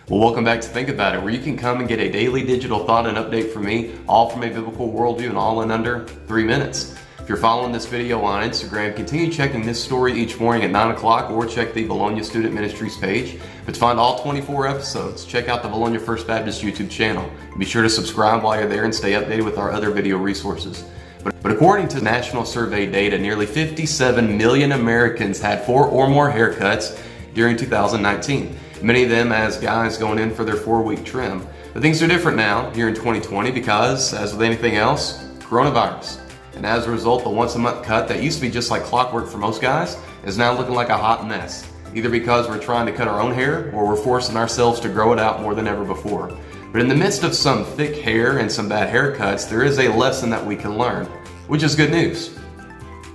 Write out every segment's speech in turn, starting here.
Well, welcome back to Think About It, where you can come and get a daily digital thought and update from me, all from a biblical worldview and all in under 3 minutes. If you're following this video on Instagram, continue checking this story each morning at 9 o'clock or check the Bologna Student Ministries page. But to find all 24 episodes, check out the Bologna First Baptist YouTube channel. Be sure to subscribe while you're there and stay updated with our other video resources. But according to national survey data, nearly 57 million Americans had 4 or more haircuts during 2019. Many of them as guys going in for their 4-week trim. But things are different now here in 2020 because, as with anything else, coronavirus. And as a result, the once-a-month cut that used to be just like clockwork for most guys is now looking like a hot mess. Either because we're trying to cut our own hair or we're forcing ourselves to grow it out more than ever before. But in the midst of some thick hair and some bad haircuts, there is a lesson that we can learn, which is good news.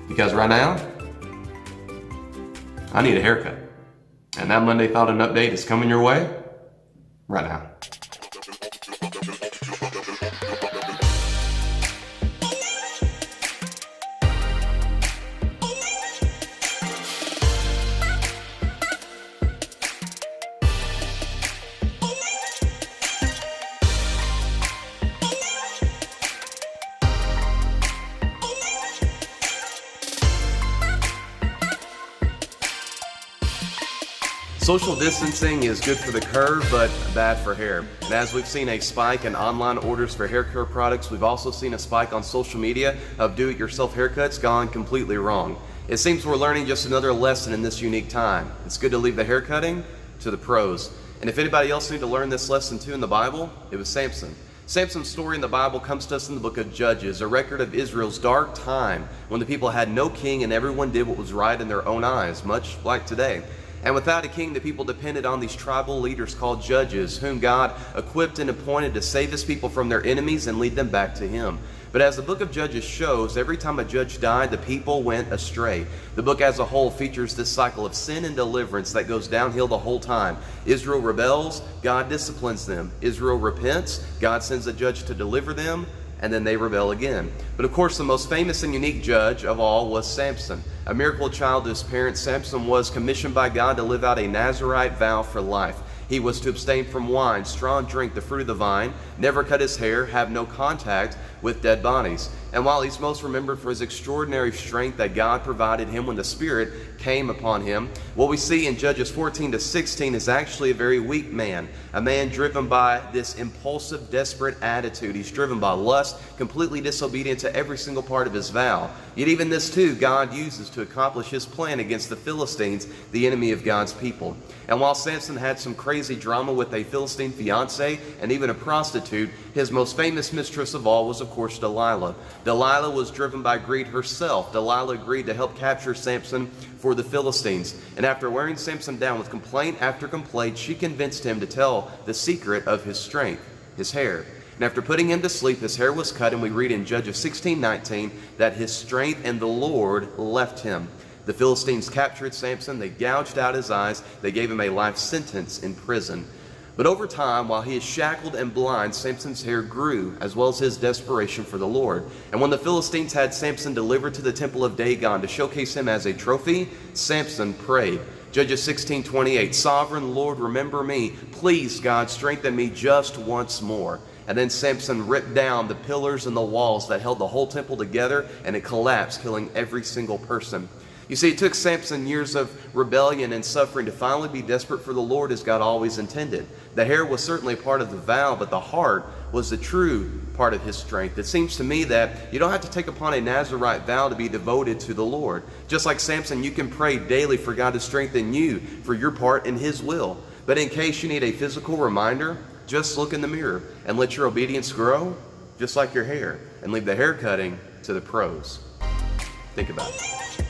Because right now, I need a haircut. And that Monday Thought and Update is coming your way right now. Social distancing is good for the curve, but bad for hair. And as we've seen a spike in online orders for hair care products, we've also seen a spike on social media of do-it-yourself haircuts gone completely wrong. It seems we're learning just another lesson in this unique time. It's good to leave the hair cutting to the pros. And if anybody else needed to learn this lesson too in the Bible, it was Samson. Samson's story in the Bible comes to us in the book of Judges, a record of Israel's dark time when the people had no king and everyone did what was right in their own eyes, much like today. And without a king, the people depended on these tribal leaders called judges, whom God equipped and appointed to save his people from their enemies and lead them back to him. But as the book of Judges shows, every time a judge died, the people went astray. The book as a whole features this cycle of sin and deliverance that goes downhill the whole time. Israel rebels, God disciplines them. Israel repents, God sends a judge to deliver them, and then they rebel again. But of course, the most famous and unique judge of all was Samson. A miracle child to his parents, Samson was commissioned by God to live out a Nazirite vow for life. He was to abstain from wine, strong drink, the fruit of the vine, never cut his hair, have no contact with dead bodies. And while he's most remembered for his extraordinary strength that God provided him when the Spirit came upon him, what we see in Judges 14 to 16 is actually a very weak man, a man driven by this impulsive, desperate attitude. He's driven by lust, completely disobedient to every single part of his vow. Yet even this too, God uses to accomplish his plan against the Philistines, the enemy of God's people. And while Samson had some crazy drama with a Philistine fiance and even a prostitute, his most famous mistress of all was, of course, Delilah. Delilah was driven by greed herself. Delilah agreed to help capture Samson for the Philistines. And after wearing Samson down with complaint after complaint, she convinced him to tell the secret of his strength, his hair. And after putting him to sleep, his hair was cut, and we read in Judges 16:19 that his strength in the Lord left him. The Philistines captured Samson, they gouged out his eyes, they gave him a life sentence in prison. But over time, while he is shackled and blind, Samson's hair grew, as well as his desperation for the Lord. And when the Philistines had Samson delivered to the temple of Dagon to showcase him as a trophy, Samson prayed. Judges 16:28, Sovereign Lord, remember me. Please, God, strengthen me just once more. And then Samson ripped down the pillars and the walls that held the whole temple together, and it collapsed, killing every single person. You see, it took Samson years of rebellion and suffering to finally be desperate for the Lord as God always intended. The hair was certainly a part of the vow, but the heart was the true part of his strength. It seems to me that you don't have to take upon a Nazirite vow to be devoted to the Lord. Just like Samson, you can pray daily for God to strengthen you for your part in his will. But in case you need a physical reminder, just look in the mirror and let your obedience grow, just like your hair, and leave the hair cutting to the pros. Think about it.